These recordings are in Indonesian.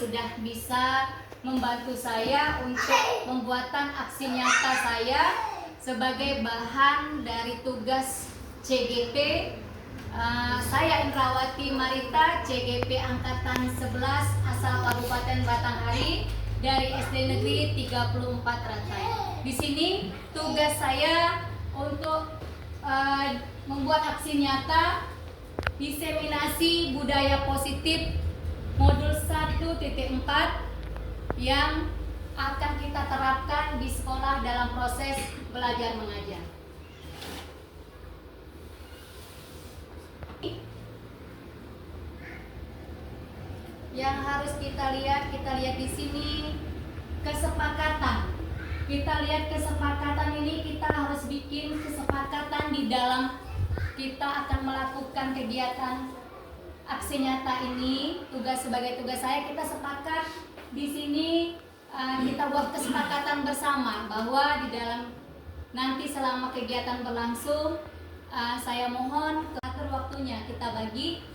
sudah bisa membantu saya untuk pembuatan aksi nyata saya sebagai bahan dari tugas CGP. Saya Indrawati Marita, CGP Angkatan 11 asal Kabupaten Batanghari dari SD Negeri 34 Ratai. Di sini tugas saya untuk membuat aksi nyata diseminasi budaya positif modul 1.4 yang akan kita terapkan di sekolah dalam proses belajar mengajar. Yang harus kita lihat di sini kesepakatan. Kita lihat kesepakatan ini, kita harus bikin kesepakatan di dalam kita akan melakukan kegiatan aksi nyata ini. Sebagai tugas saya, kita sepakat di sini, kita buat kesepakatan bersama bahwa di dalam nanti selama kegiatan berlangsung, saya mohon atur waktunya kita bagi.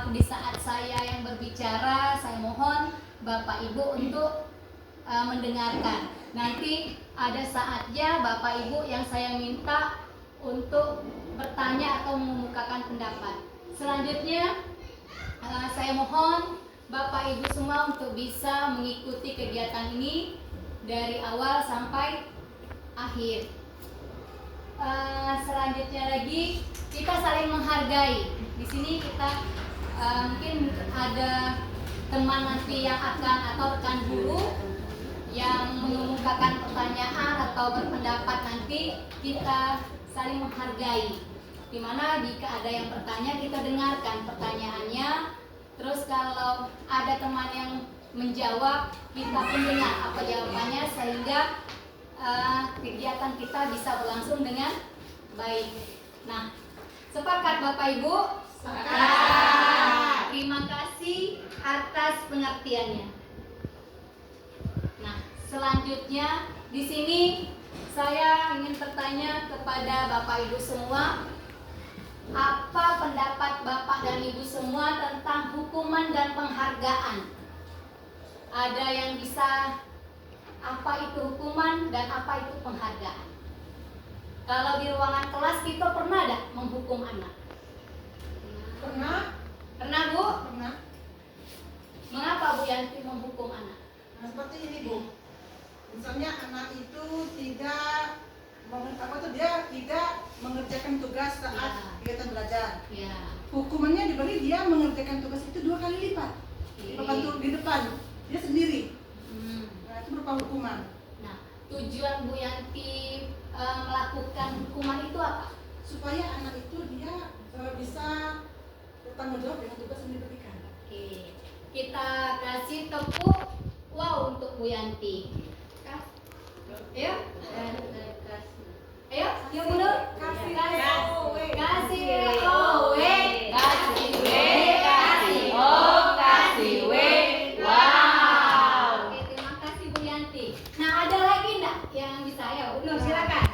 Di saat saya yang berbicara, saya mohon Bapak Ibu untuk mendengarkan. Nanti ada saatnya Bapak Ibu yang saya minta untuk bertanya atau mengemukakan pendapat. Selanjutnya saya mohon Bapak Ibu semua untuk bisa mengikuti kegiatan ini dari awal sampai akhir. Selanjutnya lagi kita saling menghargai. Di sini kita mungkin ada teman nanti yang akan atau rekan guru yang mengemukakan pertanyaan atau berpendapat, nanti kita saling menghargai. Dimana jika ada yang bertanya, kita dengarkan pertanyaannya. Terus kalau ada teman yang menjawab, kita pun dengar apa jawabannya sehingga kegiatan kita bisa berlangsung dengan baik. Nah, sepakat Bapak Ibu? Sepakat. Terima kasih atas pengertiannya. Nah, selanjutnya di sini saya ingin bertanya kepada Bapak Ibu semua, apa pendapat Bapak dan Ibu semua tentang hukuman dan penghargaan? Ada yang bisa, apa itu hukuman dan apa itu penghargaan? Kalau di ruangan kelas kita pernah tidak menghukum anak? Pernah. Pernah Bu? Pernah. Mengapa Bu Yanti menghukum anak? Nah, seperti ini Bu. Misalnya anak itu tidak mengerjakan tugas saat kegiatan belajar. Ya. Hukumannya diberi dia mengerjakan tugas itu 2 kali lipat. Di depan dia sendiri. Nah, itu berupa hukuman. Nah, tujuan Bu Yanti melakukan hukuman itu apa? Supaya anak itu dia bisa bertanggung jawab dengan tugas yang diberikan. Oke. Kita kasih tepuk wow untuk Bu Yanti. Ayo. Ayo, yuk mundur. Kasih O, kasih O, kasih W, kasih O, kasih W. Wow. Oke, terima kasih Bu Yanti. Nah, ada lagi enggak yang bisa? Ya, Bu Nur, silakan.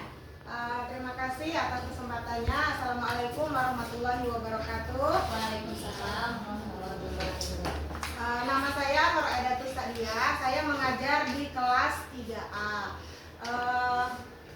Terima kasih atas kesempatannya. Assalamualaikum warahmatullahi wabarakatuh. Waalaikumsalam warahmatullahi wabarakatuh. Nama saya Nur Aidatus Sadia. Saya mengajar di kelas 3A.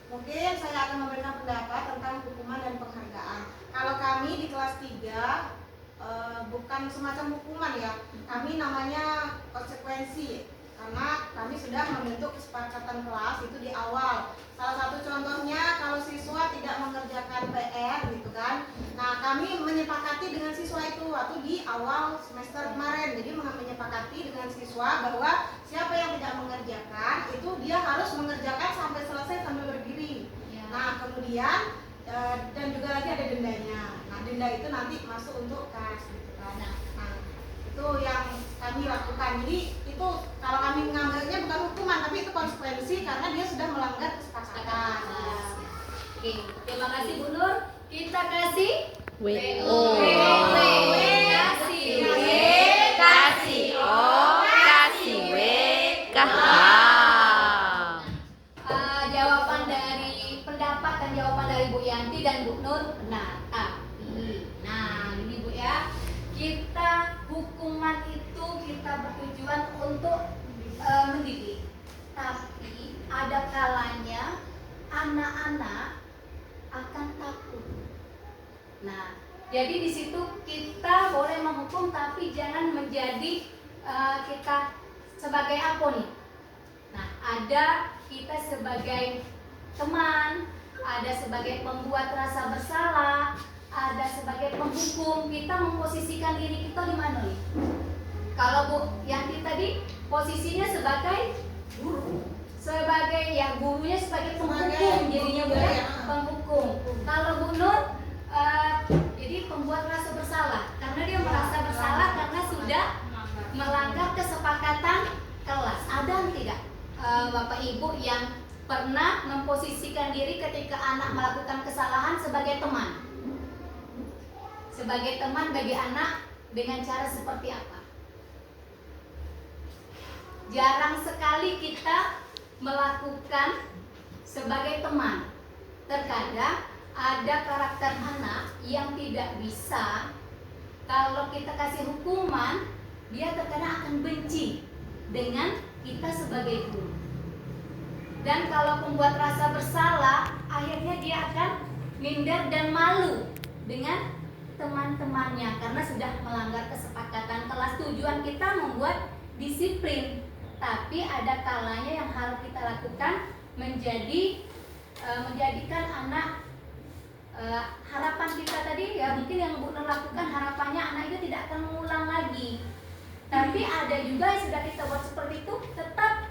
Mungkin saya akan memberikan pendapat tentang hukuman dan penghargaan. Kalau kami di kelas 3 bukan semacam hukuman ya, kami namanya konsekuensi, karena kami sudah membentuk kesepakatan kelas itu di awal. Salah satu contohnya kalau siswa tidak mengerjakan PR gitu kan, nah kami menyepakati dengan siswa itu waktu di awal semester kemarin. Jadi menyepakati dengan siswa bahwa siapa yang tidak mengerjakan itu dia harus mengerjakan sampai selesai sambil berdiri. Nah kemudian dan juga lagi ada dendanya. Nah denda itu nanti masuk untuk kas gitu kan. Nah itu yang kami lakukan. Jadi itu kalau kami mengambilnya bukan hukuman tapi itu konsekuensi karena dia sudah melanggar kesepakatan. Oke, terima kasih Bu Nur. Kita kasih W. kasih O, kasih W, jawaban dari pendapat dan jawaban dari Bu Yanti dan Bu Nur benar. Tapi, nah ini Bu ya, kita hukuman itu kita bertujuan bertujuan untuk mendidik. Tapi ada kalanya anak-anak akan takut. Nah, jadi di situ kita boleh menghukum, tapi jangan menjadi kita sebagai apa nih? Nah, ada kita sebagai teman, ada sebagai pembuat rasa bersalah, ada sebagai penghukum. Kita memposisikan diri kita di mana nih? Kalau Bu Yanti tadi posisinya sebagai guru, sebagai ya gurunya sebagai penghukum, jadinya Bu ya, penghukum. Kalau Bu Nur jadi pembuat rasa bersalah, karena dia merasa bersalah karena sudah melanggar kesepakatan kelas. Ada tidak Bapak Ibu yang pernah memposisikan diri ketika anak melakukan kesalahan sebagai teman? Sebagai teman bagi anak dengan cara seperti apa? Jarang sekali kita melakukan sebagai teman. Terkadang ada karakter anak yang tidak bisa, kalau kita kasih hukuman, dia terkadang akan benci dengan kita sebagai guru. Dan kalau membuat rasa bersalah, akhirnya dia akan minder dan malu dengan teman-temannya karena sudah melanggar kesepakatan kelas. Tujuan kita membuat disiplin, tapi ada kalanya yang harus kita lakukan menjadikan anak harapan kita tadi ya, mungkin yang Bu Nur lakukan harapannya anak itu tidak akan mengulang lagi. Tapi ada juga yang sudah kita buat seperti itu tetap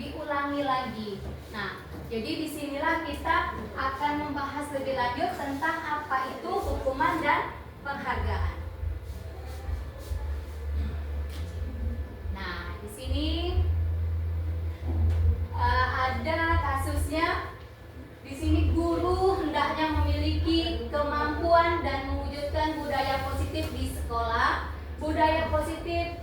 diulangi lagi. Nah, jadi disinilah kita akan membahas lebih lanjut tentang apa itu hukuman dan penghargaan. Nah, di sini ada kasusnya. Di sini guru hendaknya memiliki kemampuan dan mewujudkan budaya positif di sekolah. Budaya positif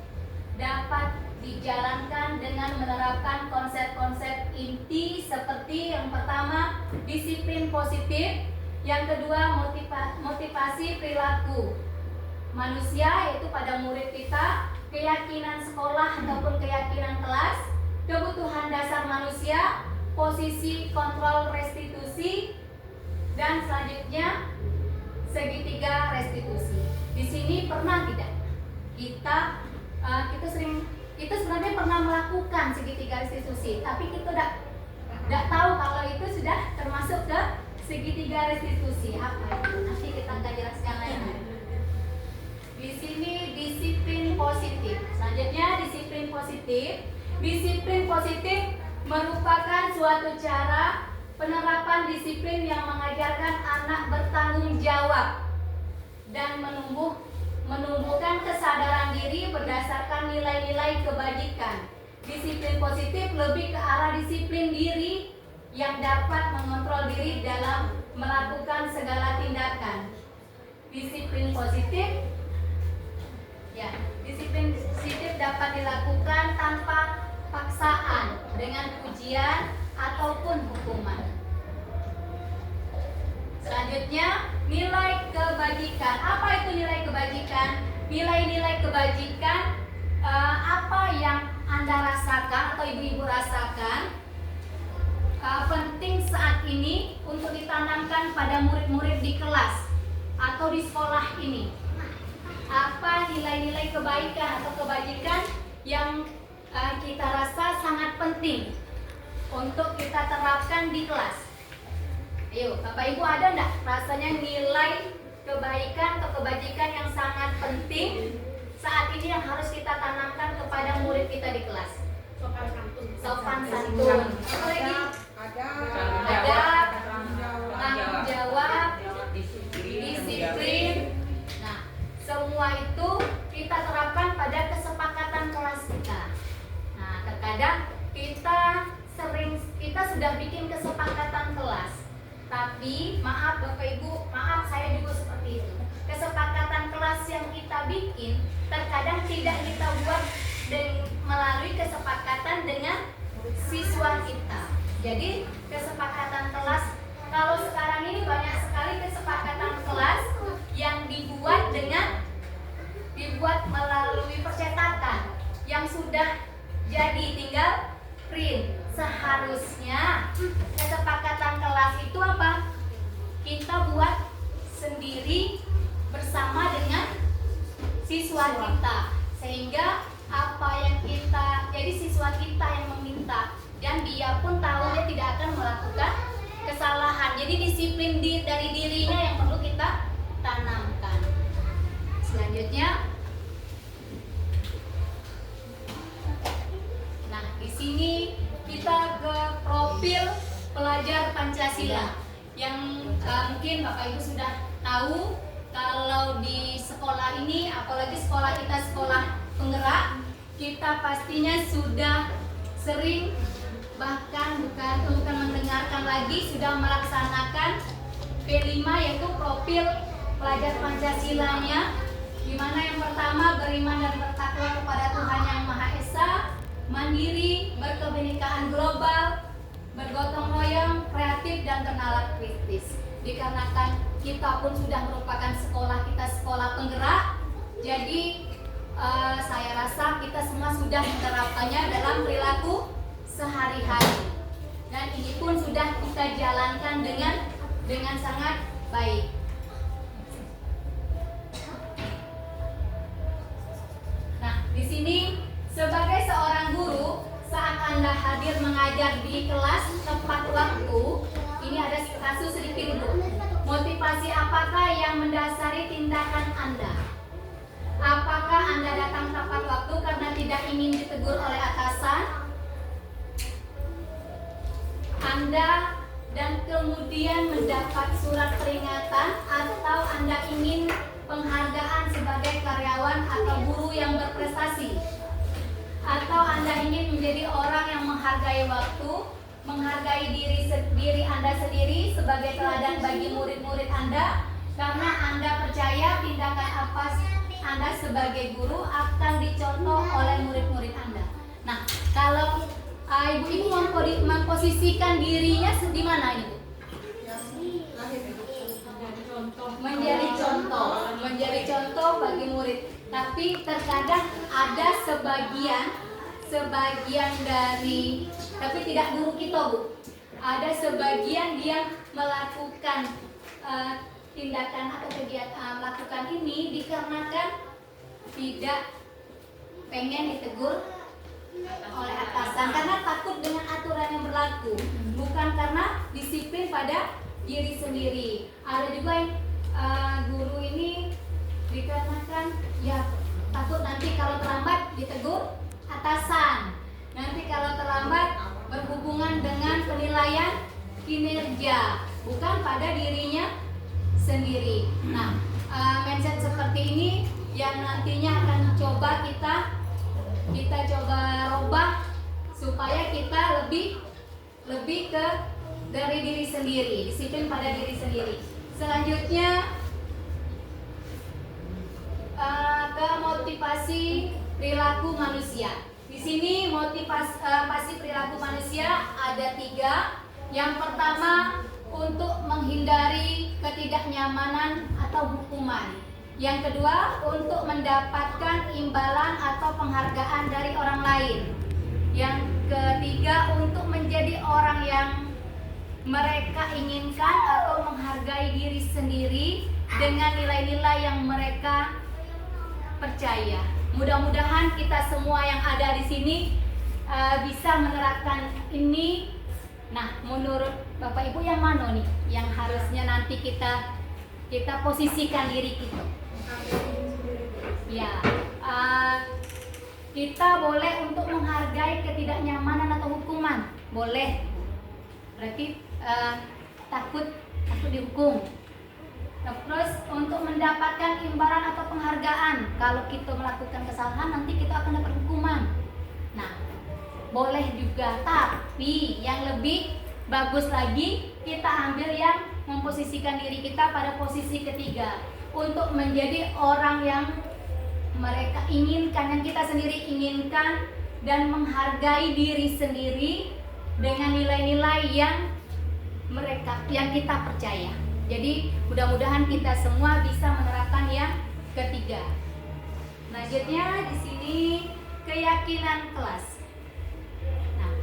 dapat dijalankan dengan menerapkan konsep-konsep inti seperti yang pertama, disiplin positif, yang kedua, motivasi perilaku manusia yaitu pada murid kita, keyakinan sekolah ataupun keyakinan kelas, kebutuhan dasar manusia, posisi kontrol restitusi, dan selanjutnya segitiga restitusi. Di sini pernah tidak kita sebenarnya pernah melakukan segitiga restitusi, tapi kita tidak tahu kalau itu sudah termasuk ke segitiga restitusi. Apa itu? Nanti kita akan jelaskan lagi. Di sini disiplin positif. Selanjutnya disiplin positif. Disiplin positif merupakan suatu cara penerapan disiplin yang mengajarkan anak bertanggung jawab dan menumbuhkan kesadaran diri berdasarkan nilai-nilai kebajikan. Disiplin positif lebih ke arah disiplin diri yang dapat mengontrol diri dalam melakukan segala tindakan. Disiplin positif dapat dilakukan tanpa paksaan, dengan pujian ataupun hukuman. Selanjutnya, nilai kebajikan. Apa itu nilai kebajikan? Nilai-nilai kebajikan apa yang Anda rasakan atau ibu-ibu rasakan penting saat ini untuk ditanamkan pada murid-murid di kelas atau di sekolah ini. Apa nilai-nilai kebaikan atau kebajikan yang kita rasa sangat penting untuk kita terapkan di kelas? Ayo, Bapak Ibu, ada enggak rasanya nilai kebaikan atau kebajikan yang sangat penting saat ini yang harus kita tanamkan kepada murid kita di kelas? Sopan santun. Apa lagi? Ada tanggung jawab, disiplin. Nah, semua itu kita terapkan pada kesepakatan kelas kita. Nah, terkadang kita sudah bikin kesepakatan kelas, tapi maaf Bapak Ibu, maaf saya juga seperti itu. Kesepakatan kelas yang kita bikin terkadang tidak kita buat melalui kesepakatan dengan siswa kita. Jadi kesepakatan kelas, kalau sekarang ini banyak sekali kesepakatan kelas yang dibuat melalui percetakan, yang sudah jadi, tinggal print. Seharusnya kesepakatan kelas itu apa? Kita buat sendiri bersama dengan siswa kita, sehingga apa yang kita, jadi siswa kita yang meminta, dan dia pun tahu dia tidak akan melakukan kesalahan. Jadi disiplin dari dirinya yang perlu kita tanamkan. Selanjutnya, nah di sini kita ke profil pelajar Pancasila yang mungkin Bapak Ibu sudah tahu kalau di sekolah ini, apalagi sekolah kita sekolah penggerak, kita pastinya sudah sering, bahkan bukan mendengarkan lagi, sudah melaksanakan P5 yaitu profil pelajar Pancasilanya, di mana yang pertama beriman dan bertakwa kepada Tuhan Yang Maha Esa, mandiri, berkebinekaan global, bergotong royong, kreatif dan bernalar kritis. Dikarenakan kita pun sudah merupakan sekolah penggerak, jadi saya rasa kita semua sudah menerapkannya dalam perilaku sehari-hari, dan ini pun sudah kita jalankan dengan sangat baik. Nah, di sini sebagai seorang guru, saat Anda hadir mengajar di kelas tepat waktu, ini ada kasus sedikit dulu. Motivasi apakah yang mendasari tindakan Anda? Apakah Anda datang tepat waktu karena tidak ingin ditegur oleh atasan Anda dan kemudian mendapat surat peringatan, atau Anda ingin penghargaan sebagai karyawan atau guru yang berprestasi, atau Anda ingin menjadi orang yang menghargai waktu, menghargai diri Anda sendiri sebagai teladan bagi murid-murid Anda, karena Anda percaya tindakan apa Anda sebagai guru akan dicontoh oleh murid-murid Anda. Nah, kalau ibu-ibu memposisikan dirinya di mana ini, Bu? Menjadi contoh bagi murid. Tapi terkadang ada sebagian dari, tapi tidak guru kita, Bu. Ada sebagian dia melakukan tindakan atau kegiatan melakukan ini dikarenakan tidak pengen ditegur oleh atasan, karena takut dengan aturan yang berlaku, bukan karena disiplin pada diri sendiri. Ada juga yang guru ini dikarenakan ya takut nanti kalau terlambat ditegur atasan, nanti kalau terlambat berhubungan dengan penilaian kinerja, bukan pada dirinya sendiri. Nah, mindset seperti ini yang nantinya akan coba kita coba robah supaya kita lebih ke dari diri sendiri, disiplin pada diri sendiri. Selanjutnya ke motivasi perilaku manusia. Di sini motivasi perilaku manusia ada 3. Yang pertama, untuk menghindari ketidaknyamanan atau hukuman. Yang kedua, untuk mendapatkan imbalan atau penghargaan dari orang lain. Yang ketiga, untuk menjadi orang yang mereka inginkan atau menghargai diri sendiri dengan nilai-nilai yang mereka percaya. Mudah-mudahan kita semua yang ada di sini bisa menerapkan ini. Nah, menurut Bapak Ibu yang mana nih yang harusnya nanti kita posisikan diri kita? Ya, kita boleh untuk menghargai ketidaknyamanan atau hukuman, boleh. Berarti takut dihukum. Nah, terus untuk mendapatkan imbalan atau penghargaan, kalau kita melakukan kesalahan nanti kita akan dapat hukuman. Nah, boleh juga, tapi yang lebih bagus lagi kita ambil yang memposisikan diri kita pada posisi ketiga, untuk menjadi orang yang mereka inginkan, yang kita sendiri inginkan, dan menghargai diri sendiri dengan nilai-nilai yang kita percaya. Jadi mudah-mudahan kita semua bisa menerapkan yang ketiga. Selanjutnya di sini ke keyakinan kelas. Nah,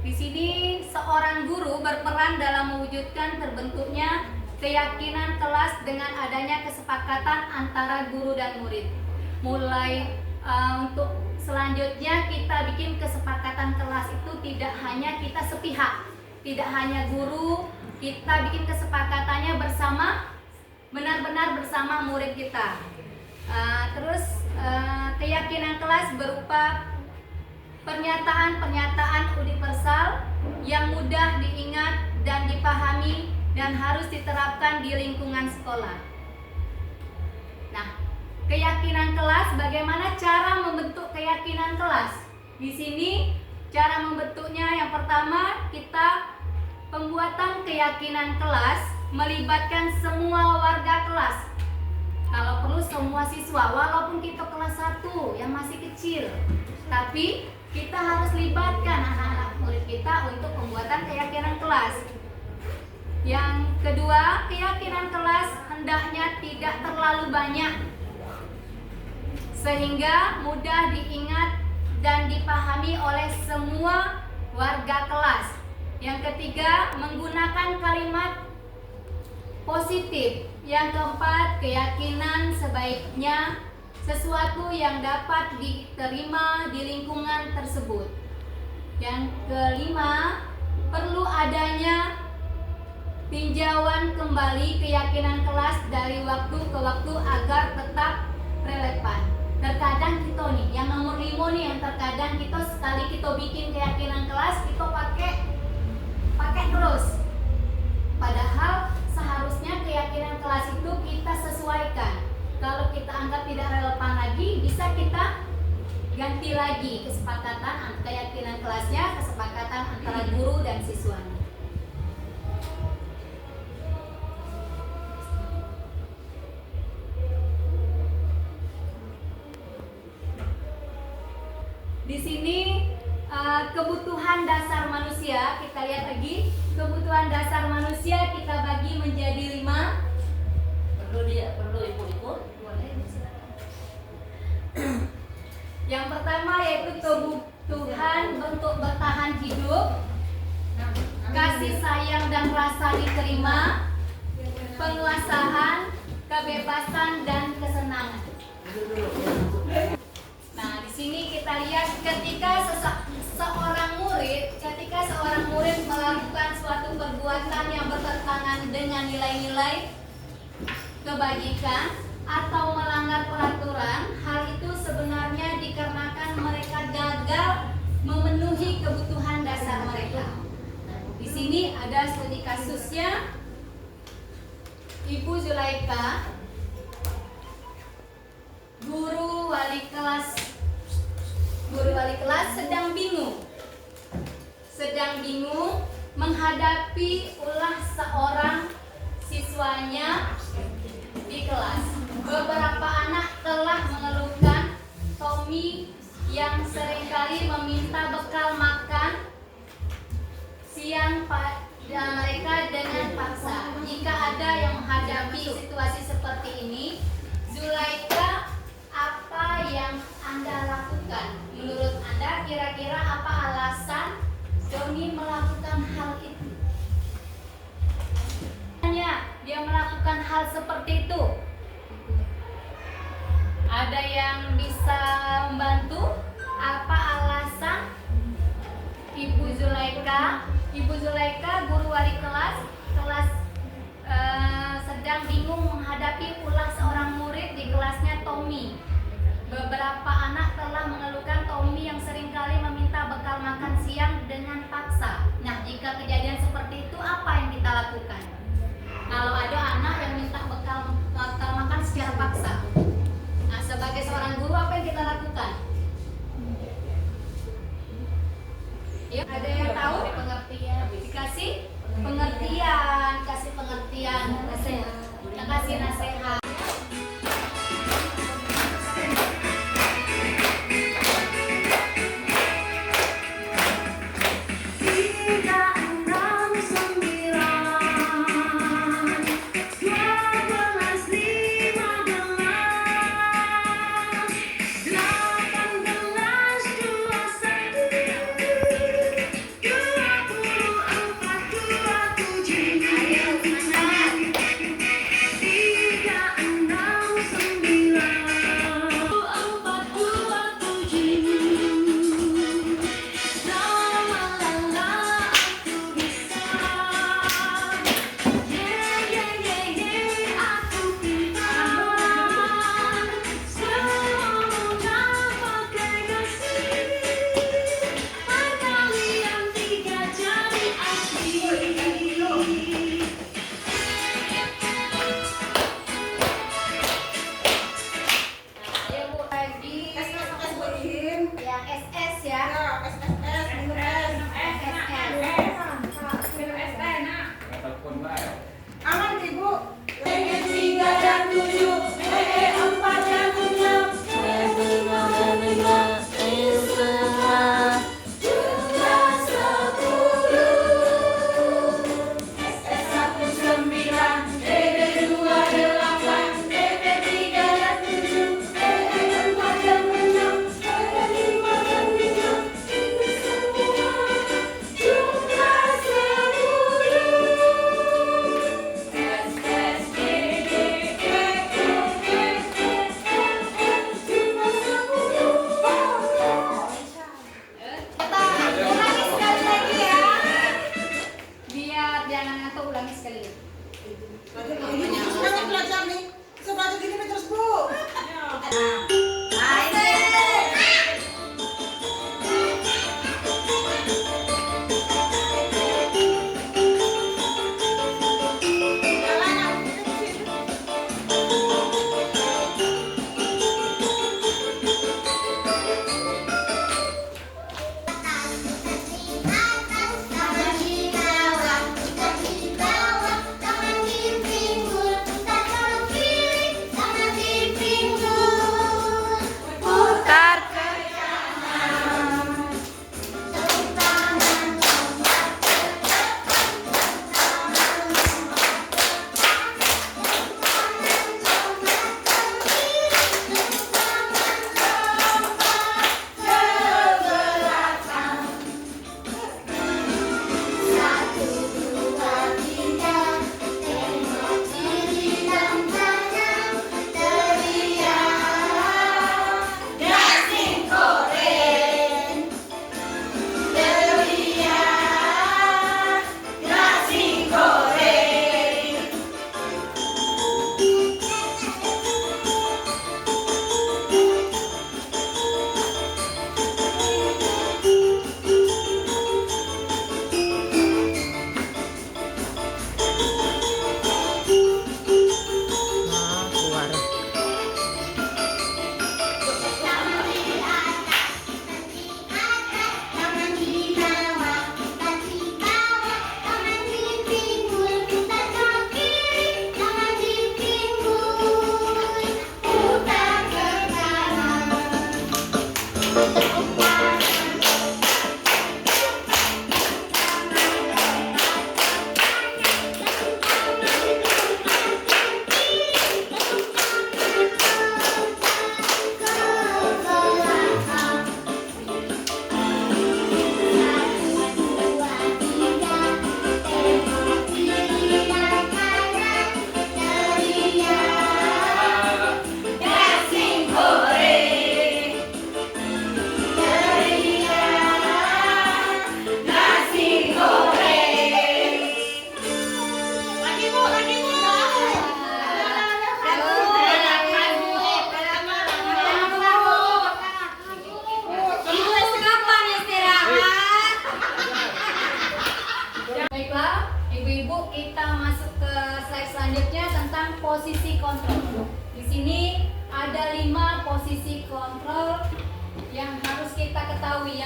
di sini seorang guru berperan dalam mewujudkan terbentuknya keyakinan kelas dengan adanya kesepakatan antara guru dan murid. Mulai untuk selanjutnya kita bikin kesepakatan kelas itu tidak hanya kita sepihak, tidak hanya guru, kita bikin kesepakatannya bersama, benar-benar bersama murid kita. Terus keyakinan kelas berupa pernyataan-pernyataan universal yang mudah diingat dan dipahami dan harus diterapkan di lingkungan sekolah. Nah, keyakinan kelas, bagaimana cara membentuk keyakinan kelas? Di sini cara membentuknya yang pertama, kita pembuatan keyakinan kelas melibatkan semua warga kelas. Kalau perlu semua siswa, walaupun kita kelas 1 yang masih kecil, tapi kita harus libatkan anak-anak murid kita untuk pembuatan keyakinan kelas. Yang kedua, keyakinan kelas hendaknya tidak terlalu banyak sehingga mudah diingat dan dipahami oleh semua warga kelas. Yang ketiga, menggunakan kalimat positif. Yang keempat, keyakinan sebaiknya sesuatu yang dapat diterima di lingkungan tersebut. Yang kelima, perlu adanya tinjauan kembali keyakinan kelas dari waktu ke waktu agar tetap relevan. Terkadang kita nih, yang nomor 5 nih, yang terkadang kita sekali kita bikin keyakinan kelas, kita pakai terus. Padahal seharusnya keyakinan kelas itu kita sesuaikan. Kalau kita anggap tidak relevan lagi, bisa kita ganti lagi kesepakatan keyakinan kelasnya, kesepakatan antara guru dan siswanya. Di sini kebutuhan dasar manusia, kita lihat lagi. Kebutuhan dasar manusia kita bagi menjadi 5. Perlu ibu-ibu? Boleh, silakan. Yang pertama yaitu kebutuhan untuk bertahan hidup, kasih sayang dan rasa diterima, penguasaan, kebebasan dan kesenangan. Nah, di sini kita lihat ketika seorang murid melakukan suatu perbuatan yang bertentangan dengan nilai-nilai kebajikan atau melanggar peraturan, hal itu sebenarnya dikarenakan mereka gagal memenuhi kebutuhan dasar mereka. Di sini ada studi kasusnya. Ibu Zulaika, guru wali kelas sedang bingung menghadapi ulah seorang siswanya di kelas. Beberapa anak telah mengeluhkan Tommy yang seringkali meminta bekal makan siang pada mereka dengan paksa. Jika ada yang menghadapi situasi seperti ini, Zulaika, apa yang Anda lakukan? Menurut Anda kira-kira apa alasan Doni melakukan hal itu? Dia melakukan hal seperti itu. Ada yang bisa membantu? Apa alasan Ibu Zulaika? Ibu Zulaika, guru wali kelas sedang bingung menghadapi ulah seorang murid di kelasnya Tommy. Beberapa anak telah mengeluhkan Tommy yang seringkali meminta bekal makan siang dengan paksa. Nah, jika kejadian seperti itu, apa yang kita lakukan? Kalau ada anak yang minta bekal makan secara paksa, nah sebagai seorang guru apa yang kita lakukan? Ya, ada yang tahu? Pengertian. Dikasih pengertian, kasih pengertian, kasih nasihat.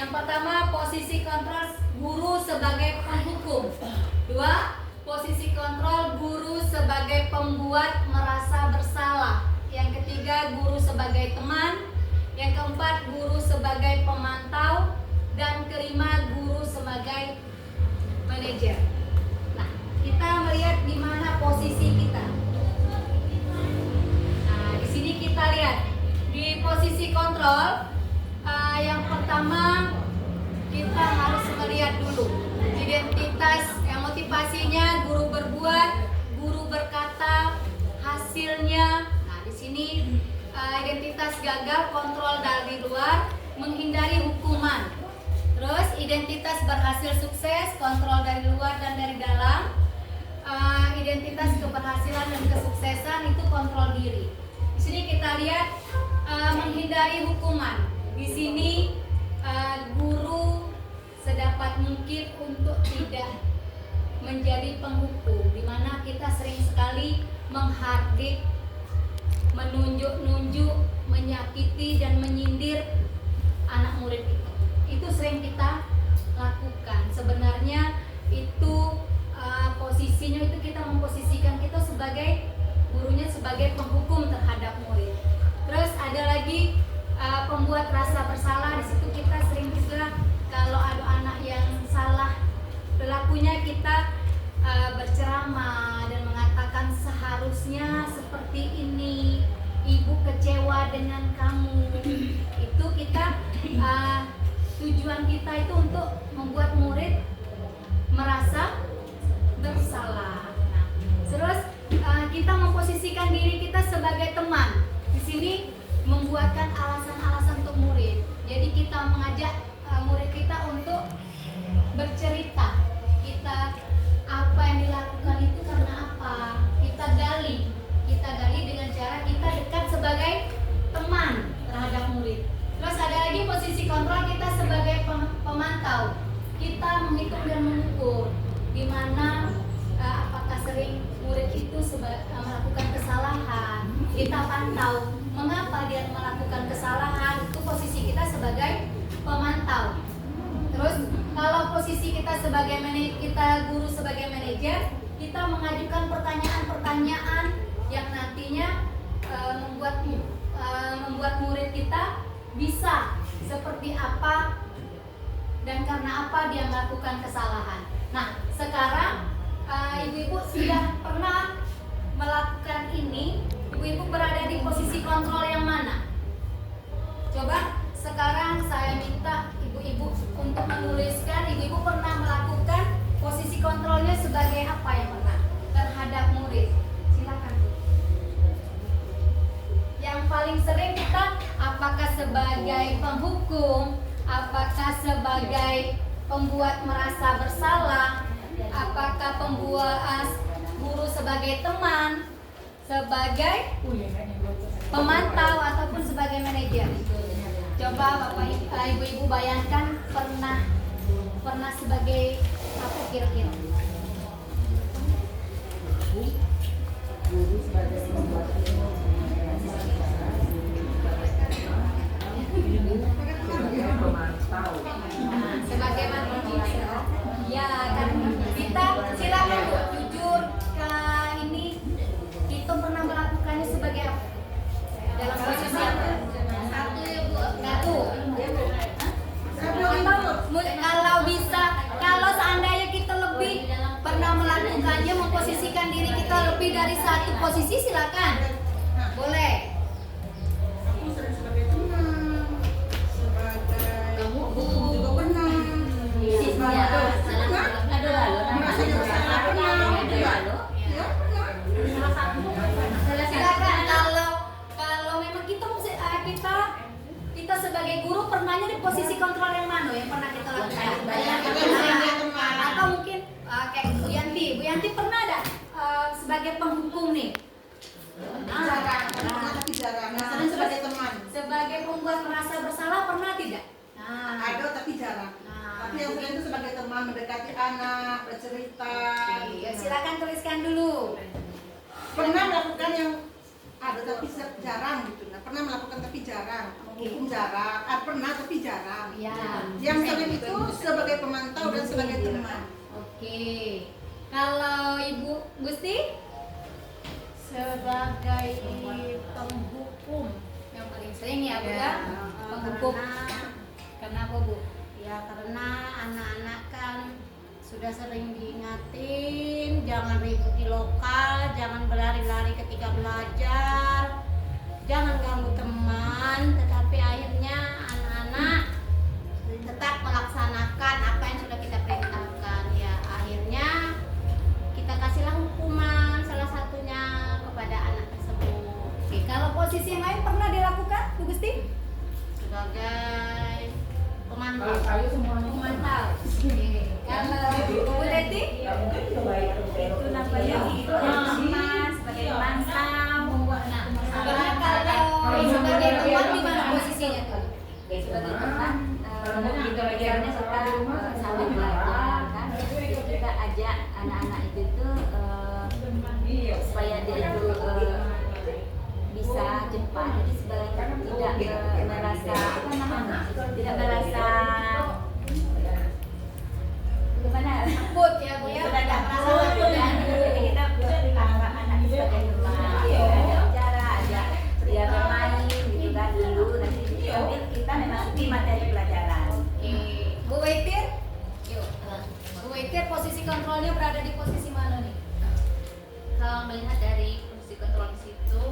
Yang pertama, posisi kontrol guru sebagai penghukum. 2, posisi kontrol guru sebagai pembuat merasa bersalah. Yang ketiga, guru sebagai teman. Yang keempat, guru sebagai pemantau. Dan kelima, guru sebagai manajer. Nah, kita melihat di mana posisi kita. Nah, di sini kita lihat di posisi kontrol. Yang pertama, kita harus melihat dulu identitas yang motivasinya guru berbuat, guru berkata, hasilnya. Nah, di sini identitas gagal, kontrol dari luar, menghindari hukuman. Terus identitas berhasil sukses, kontrol dari luar dan dari dalam. Identitas keberhasilan dan kesuksesan itu kontrol diri. Di sini kita lihat menghindari hukuman. Di sini guru sedapat mungkin untuk tidak menjadi penghukum, di mana kita sering sekali menghardik, menunjuk-nunjuk, menyakiti dan menyindir anak murid kita. Itu sering kita lakukan. Sebenarnya itu posisinya itu kita memposisikan kita sebagai gurunya sebagai penghukum terhadap murid. Terus ada lagi pembuat rasa bersalah. Di situ kita sering juga kalau ada anak yang salah perilakunya, kita berceramah dan mengatakan seharusnya seperti ini, ibu kecewa dengan kamu. Itu kita tujuan kita itu untuk membuat murid merasa bersalah. Nah, terus kita memposisikan diri kita sebagai teman. Di sini membuatkan alasan-alasan untuk murid. Jadi kita mengajak murid kita untuk bercerita. Kita apa yang dilakukan itu karena apa? Kita gali dengan cara kita dekat sebagai teman terhadap murid. Terus ada lagi posisi kontrol kita sebagai pemantau. Kita menghitung dan mengukur di mana apakah sering murid itu melakukan kesalahan. Kita pantau mengapa dia melakukan kesalahan. Itu posisi kita sebagai pemantau. Terus kalau posisi kita sebagai guru sebagai manajer, kita mengajukan pertanyaan-pertanyaan yang nantinya membuat murid kita bisa seperti apa dan karena apa dia melakukan kesalahan. Nah, sekarang ibu-ibu sudah pernah melakukan ini. Ibu-ibu berada di posisi kontrol yang mana? Coba sekarang saya minta ibu-ibu untuk menuliskan ibu-ibu pernah melakukan posisi kontrolnya sebagai apa yang pernah terhadap murid. Silakan. Yang paling sering kita apakah sebagai penghukum, apakah sebagai pembuat merasa bersalah, apakah pembuat guru sebagai teman, sebagai pemantau ataupun sebagai manajer. Coba Bapak Ibu bayangkan pernah sebagai apa kira-kira? Guru sebagai pembuat pemantau. Sebagai pemantau. Ya kan kita silakan Bu, jujur ini kita pernah melakukannya sebagai apa? Dalam posisi apa? Satu ya Bu. Satu. Kalau bisa, kalau seandainya kita lebih pernah melakukannya, memposisikan diri kita lebih dari satu posisi, silakan. Boleh. Aku sering sebagai teman, sebagai guru juga pernah. Silakan. Kalau memang kita sebagai guru pernahnya di posisi kontrol yang mana yang pernah kita lakukan? Atau mungkin kayak Bu Yanti pernah ada sebagai penghukum nih? Jarang. Sering sebagai teman. Sebagai pembuat merasa bersalah pernah tidak? Ada tapi jarang. Tapi yang sering itu sebagai teman, mendekati anak, bercerita. Ya, silakan tuliskan dulu. Pernah melakukan yang ada tapi jarang gitu. Nah, pernah melakukan tapi jarang. menghukum jarak. Pernah tapi jarang. Ya. Yang sering itu sebagai pemantau dan sebagai teman. Oke. Kalau Ibu Gusti sebagai penghukum yang paling sering ya Bu ya, penghukum. Karena apa Bu? ya, karena anak-anak kan sudah sering diingatin jangan ribut di lokal, jangan berlari-lari ketika belajar, jangan ganggu teman, tetapi akhirnya anak-anak tetap melaksanakan apa yang sudah kita perintahkan. Ya, akhirnya kita kasihlah hukuman salah satunya kepada anak tersebut. Oke, kalau posisi yang lain pernah dilakukan Bu Gusti? Sebagai pemantau. Pemantau. Oke. Kalau Bu Teti? Itu namanya sebagai pemantau. Nah, kalau sebagai teman di mana posisinya tuh? Sebagai teman, kita belajarnya suka sama belajar kan. Jadi kita ajak anak-anak itu tuh supaya dia itu bisa cepat. Jadi sebagai tidak merasa apa namanya, tidak merasa gimana? Takut ya Bu ya? Sudah Tidak merasa takut, takut ya? jadi kita anggap anak sebagai teman, ajak bicara, ajak dia bermain gitu kan dulu, nanti sambil kita memasuki materi pelajaran. Oke. Bu Waitir? Yuk. Bu Waitir posisi kontrolnya berada di posisi mana nih? Kalau melihat dari posisi kontrol di situ,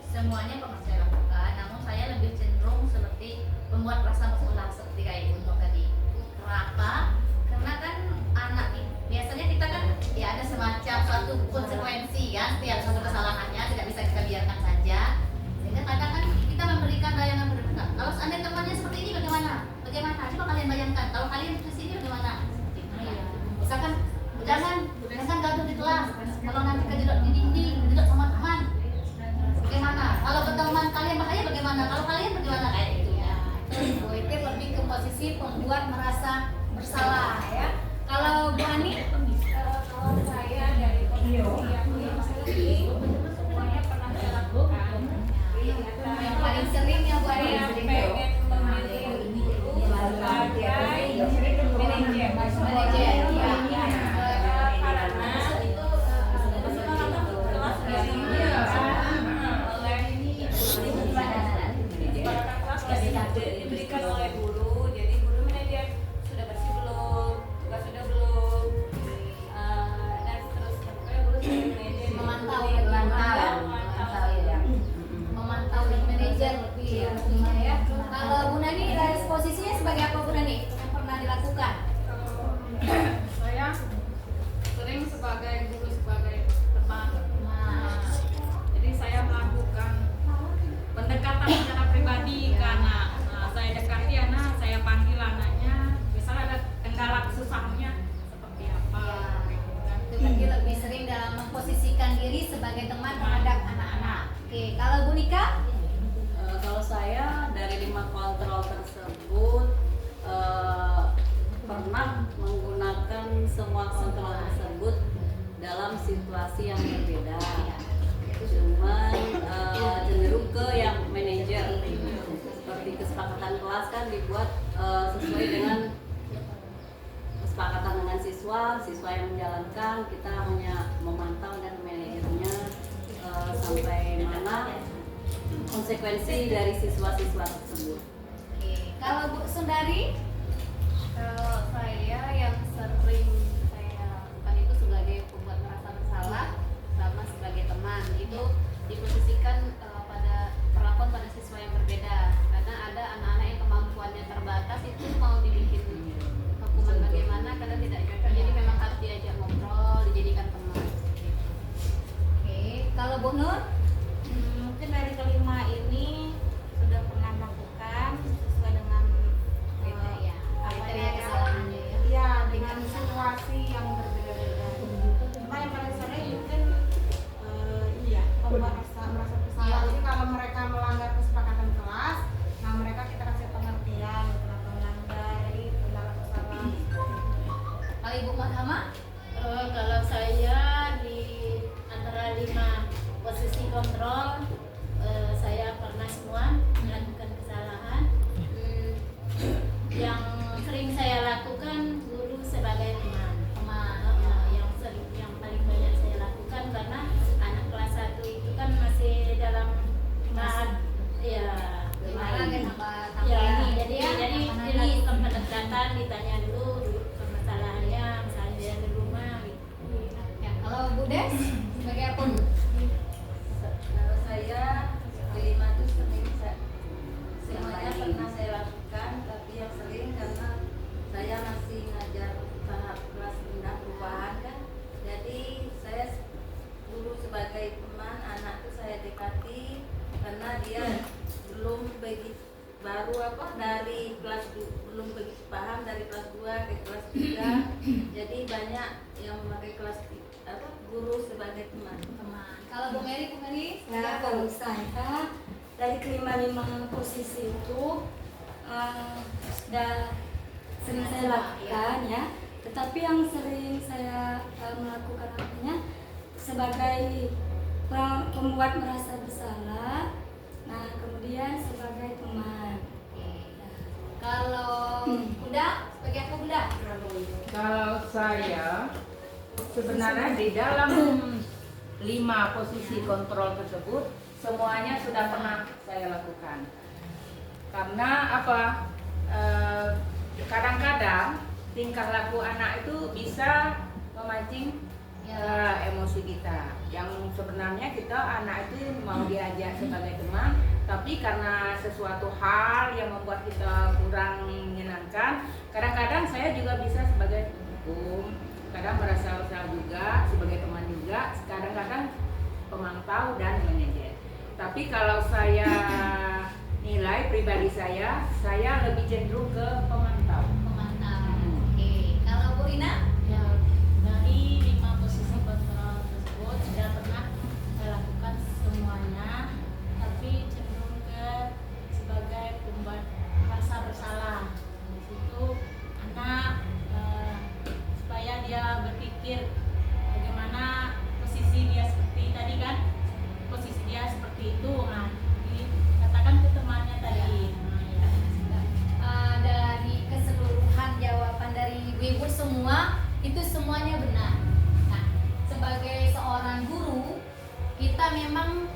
semuanya pernah saya lakukan, namun saya lebih cenderung seperti membuat rasa bersalah seperti kayak Ibu tadi. Kenapa? Karena kan anak biasanya kita kan ya ada semacam suatu konsekuensi kan setiap satu kesalahannya tidak bisa kita biarkan saja. Sehingga kadang kan kita memberikan layanan berdekat. Kalau seandainya temannya seperti ini bagaimana? Bagaimana? Coba kalian bayangkan. Kalau kalian di sini bagaimana? Misalkan jangan gaduh di kelas. Kalau nanti kejedot di dinding, kejedot sama teman, bagaimana? Kalau ke teman kalian bahaya bagaimana? Kalau kalian bagaimana kayak gitu ya? Bu Waitir lebih ke posisi pembuat merasa bersalah ya. Kalau Bu Ani? Kalau saya dari posisi yang sering semuanya pernah saya lakukan. Yang paling sering ya Bu Ani? Saya pengen memilih guru sebagai manajer. Manajer ya. Karena itu keselamatan kelas diberikan oleh guru. Jadi guru manajer sudah bersih belum, tugas sudah belum, dan seterusnya. Pokoknya guru sudah manajer Memantau ya. memantau dan manajer lebih ya. Kalau Bu Nani posisinya sebagai apa Bu Nani? Yang pernah dilakukan? Saya sering sebagai guru, sebagai teman. Nah, Jadi saya melakukan pendekatan secara pribadi ke anak. Saya dekati anak, saya panggil anaknya. Misalnya ada kendala kesusahannya seperti apa. gitu kan. itu berarti lebih sering dalam memposisikan diri sebagai teman terhadap anak-anak. Oke, kalau Bu Nika? Kalau saya dari 5 kontrol tersebut pernah menggunakan semua kontrol tersebut dalam situasi yang berbeda. Cuman cenderung ke yang manajer. Seperti kesepakatan kelas kan dibuat sesuai dengan kesepakatan dengan siswa yang menjalankan, kita hanya memantau dan manajernya sampai mana konsekuensi dari siswa-siswa tersebut. Oke, kalau Bu Sundari? Kalau saya yang sering saya lakukan itu sebagai pembuat merasa bersalah sama sebagai teman, itu diposisikan pada perlakuan pada siswa yang berbeda, karena ada anak-anak yang kemampuannya terbatas, itu mau dibikin hukuman bagaimana karena tidak cocok, jadi memang harus diajak ngobrol, dijadikan teman. Oke, kalau Bu Nur? Mungkin dari kelima ini sudah pernah melakukan sesuai dengan apa Kriteria yang kesalahannya ya. Ya, dengan situasi yang berbeda-beda. Cuma yang paling sering mungkin membuat merasa bersalah. Iya. Jadi kalau mereka melanggar kesepakatan kelas, nah mereka kita kasih pengertian kenapa melanggar, jadi kendala kesalahan. Kalau Ibu Mahama? kalau saya di antara 5 posisi kontrol, saya pernah semua melakukan kesalahan. Des sebagai apa? Kalau saya kelima itu semuanya pernah saya lakukan, tapi yang sering karena saya masih ngajar tahap kelas rendah perubahan kan, jadi saya dulu sebagai teman anak itu saya dekati karena dia belum begitu baru dari kelas belum begitu paham dari kelas 2 ke kelas 3 jadi banyak yang memakai kelas guru sebagai teman. Kalau Bu Mary Nah, kalau saya dari kelima-lima posisi itu sudah sering saya lakukan ya. Tetapi yang sering saya melakukan sebagai pembuat merasa bersalah. Nah, kemudian sebagai teman. Kalau Bunda sebagai apa Bunda? Kalau saya sebenarnya di dalam 5 posisi kontrol tersebut semuanya sudah pernah saya lakukan. Karena apa? Kadang-kadang tingkah laku anak itu bisa memancing emosi kita. Yang sebenarnya kita anak itu mau diajak sebagai teman, tapi karena sesuatu hal yang membuat kita kurang menyenangkan, kadang-kadang saya juga bisa sebagai hukum, kadang merasa bersalah juga sebagai teman juga, kadang-kadang pemantau dan manajer. Tapi kalau saya nilai pribadi saya lebih cenderung ke pemantau. Oke. Kalau Bu Rina? Ya, dari 5 posisi kontrol tersebut sudah pernah saya lakukan semuanya, tapi cenderung ke sebagai pembuat rasa bersalah. Di situ anak supaya dia berpikir bagaimana posisi dia seperti tadi kan, posisi dia seperti itu. Nah, dikatakan ke temannya tadi. Dari keseluruhan jawaban dari ibu-ibu semua itu semuanya benar. Nah, sebagai seorang guru kita memang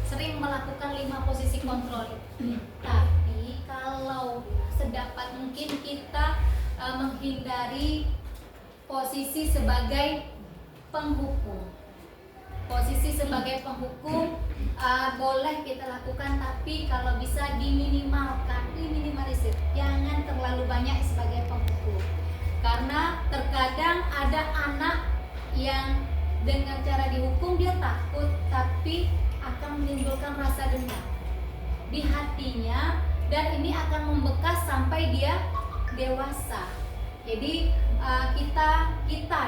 sering melakukan 5 posisi kontrol itu. Tapi kalau sedapat mungkin kita menghindari posisi sebagai penghukum. Posisi sebagai penghukum boleh kita lakukan, tapi kalau bisa diminimalisir, jangan terlalu banyak sebagai penghukum. Karena terkadang ada anak yang dengan cara dihukum dia takut, tapi akan menimbulkan rasa dendam di hatinya, dan ini akan membekas sampai dia dewasa. Jadi kita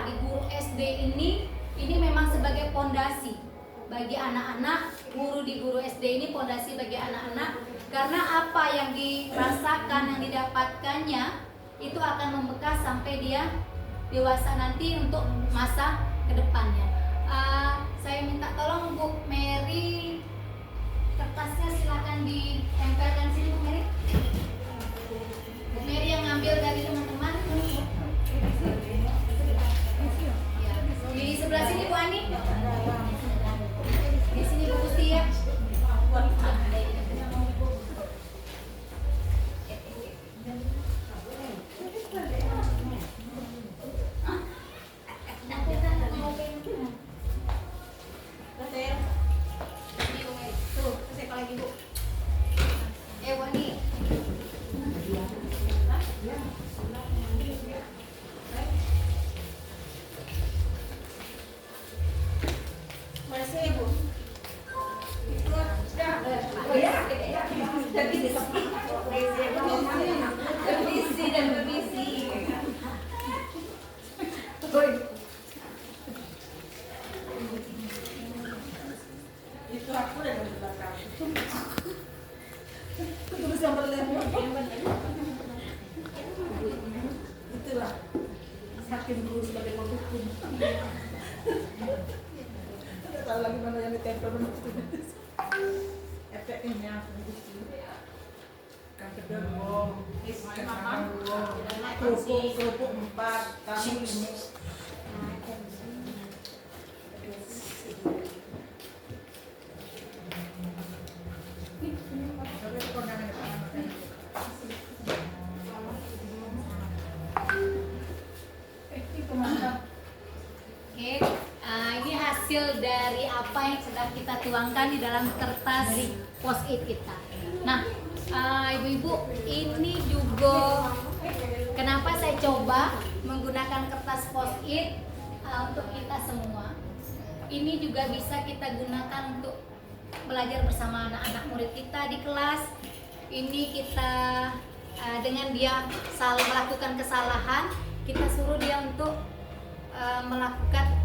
di guru SD ini memang sebagai pondasi bagi anak-anak. Guru di guru SD ini pondasi bagi anak-anak, karena apa yang dirasakan, yang didapatkannya itu akan membekas sampai dia dewasa nanti untuk masa kedepannya. Saya minta tolong Bu Mary, kertasnya silakan ditempelkan sini Bu Mary. Bu Mary yang ngambil dari teman-teman. Ya. Di sebelah sini Bu Ani. Di sini Bu Gusti ya. Tuh, kasih lagi Bu. Bu Ani. Masih Bu. Revisi dan revisi. Itu aku dan di belakang. Terus yang berlebihan. Itulah hakim guru sebagai penghukum. Tidak tahu lagi mana yang ditempel benar. Efeknya yang kedua bom, kerupuk 4, kami ini. Oke, dari apa yang sedang kita tuangkan di dalam kertas post-it kita. Nah, ibu-ibu, ini juga kenapa saya coba menggunakan kertas post-it untuk kita semua. Ini juga bisa kita gunakan untuk belajar bersama anak-anak murid kita di kelas. Ini kita dengan dia melakukan kesalahan, kita suruh dia untuk melakukan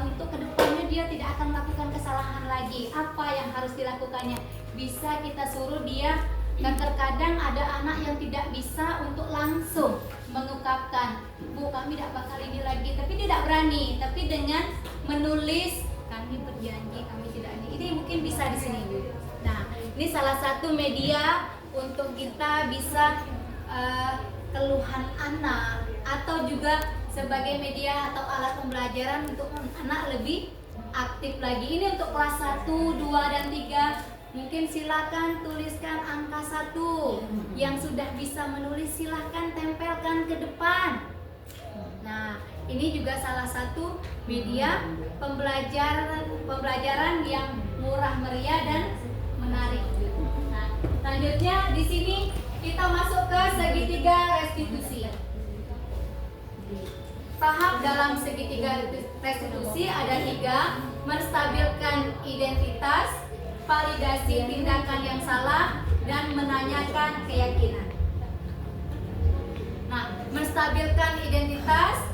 untuk kedepannya dia tidak akan melakukan kesalahan lagi. Apa yang harus dilakukannya? Bisa kita suruh dia. Dan terkadang ada anak yang tidak bisa untuk langsung mengungkapkan, Bu, kami tidak bakal ini lagi, tapi tidak berani. Tapi dengan menulis, kami berjanji kami tidak ini mungkin bisa di sini, Bu. Nah, ini salah satu media untuk kita bisa keluhan anak, atau juga sebagai media atau alat pembelajaran untuk anak lebih aktif lagi. Ini untuk kelas 1, 2, dan 3. Mungkin silakan tuliskan angka 1. Yang sudah bisa menulis silakan tempelkan ke depan. Nah, ini juga salah satu media pembelajaran yang murah meriah dan menarik. Nah, selanjutnya di sini kita masuk ke segitiga restitusi. Tahap dalam segitiga restitusi ada 3: menstabilkan identitas, validasi tindakan yang salah, dan menanyakan keyakinan. Nah, menstabilkan identitas